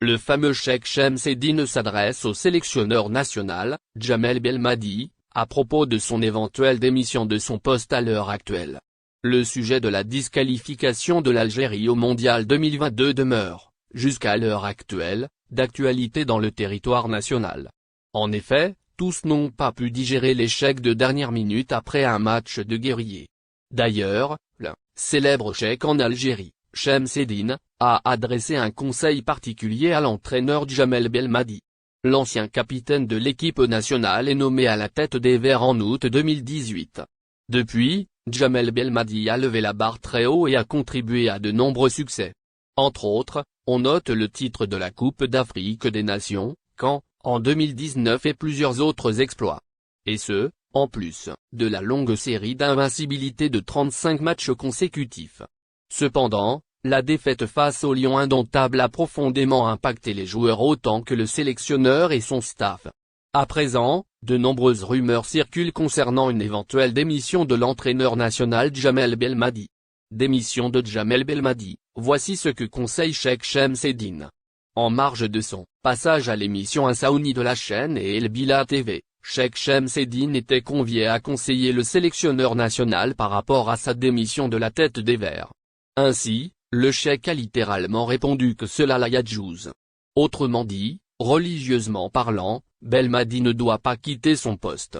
Le fameux Cheikh Chemseddine s'adresse au sélectionneur national, Djamel Belmadi, à propos de son éventuelle démission de son poste à l'heure actuelle. Le sujet de la disqualification de l'Algérie au Mondial 2022 demeure, jusqu'à l'heure actuelle, d'actualité dans le territoire national. En effet, tous n'ont pas pu digérer l'échec de dernière minute après un match de guerrier. D'ailleurs, le célèbre cheikh en Algérie, Chemseddine, a adressé un conseil particulier à l'entraîneur Djamel Belmadi. L'ancien capitaine de l'équipe nationale est nommé à la tête des Verts en août 2018. Depuis, Djamel Belmadi a levé la barre très haut et a contribué à de nombreux succès. Entre autres, on note le titre de la Coupe d'Afrique des Nations, en 2019 et plusieurs autres exploits. Et ce, en plus de la longue série d'invincibilité de 35 matchs consécutifs. Cependant, la défaite face au Lion indomptable a profondément impacté les joueurs autant que le sélectionneur et son staff. À présent, de nombreuses rumeurs circulent concernant une éventuelle démission de l'entraîneur national Djamel Belmadi. Démission de Djamel Belmadi, voici ce que conseille Cheikh Chemseddine. En marge de son passage à l'émission Insaouni de la chaîne et El Bila TV, Cheikh Chemseddine était convié à conseiller le sélectionneur national par rapport à sa démission de la tête des Verts. Ainsi, le cheikh a littéralement répondu que cela la yadjouz. Autrement dit, religieusement parlant, Belmadi ne doit pas quitter son poste.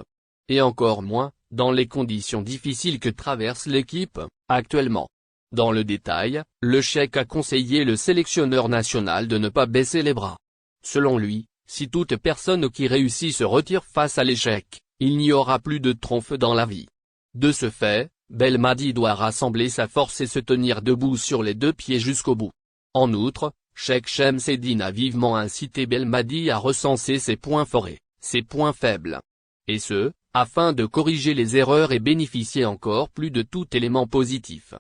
Et encore moins, dans les conditions difficiles que traverse l'équipe, actuellement. Dans le détail, le cheikh a conseillé le sélectionneur national de ne pas baisser les bras. Selon lui, si toute personne qui réussit se retire face à l'échec, il n'y aura plus de triomphe dans la vie. De ce fait, Belmadi doit rassembler sa force et se tenir debout sur les deux pieds jusqu'au bout. En outre, Cheikh Chemseddine a vivement incité Belmadi à recenser ses points forts et ses points faibles. Et ce, afin de corriger les erreurs et bénéficier encore plus de tout élément positif.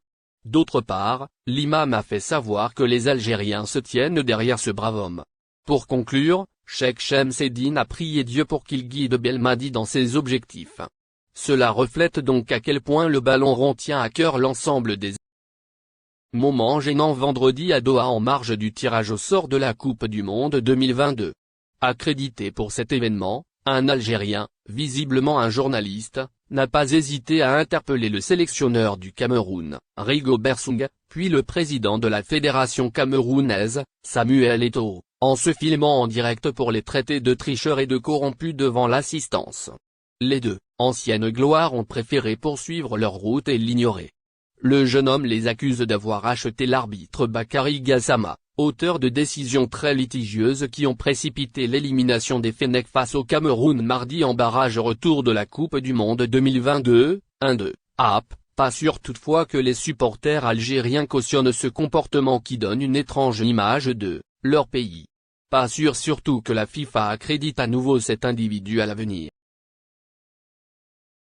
D'autre part, l'imam a fait savoir que les Algériens se tiennent derrière ce brave homme. Pour conclure, Cheikh Chemseddine a prié Dieu pour qu'il guide Belmadi dans ses objectifs. Cela reflète donc à quel point le ballon rond tient à cœur l'ensemble des moments gênants vendredi à Doha en marge du tirage au sort de la Coupe du Monde 2022. Accrédité pour cet événement, un Algérien, visiblement un journaliste, n'a pas hésité à interpeller le sélectionneur du Cameroun, Rigobert Song, puis le président de la fédération camerounaise, Samuel Eto'o, en se filmant en direct pour les traiter de tricheurs et de corrompus devant l'assistance. Les deux anciennes gloires ont préféré poursuivre leur route et l'ignorer. Le jeune homme les accuse d'avoir acheté l'arbitre Bakary Gassama, auteur de décisions très litigieuses qui ont précipité l'élimination des Fennecs face au Cameroun mardi en barrage retour de la Coupe du Monde 2022, 1-2. Pas sûr toutefois que les supporters algériens cautionnent ce comportement qui donne une étrange image de leur pays. Pas sûr surtout que la FIFA accrédite à nouveau cet individu à l'avenir.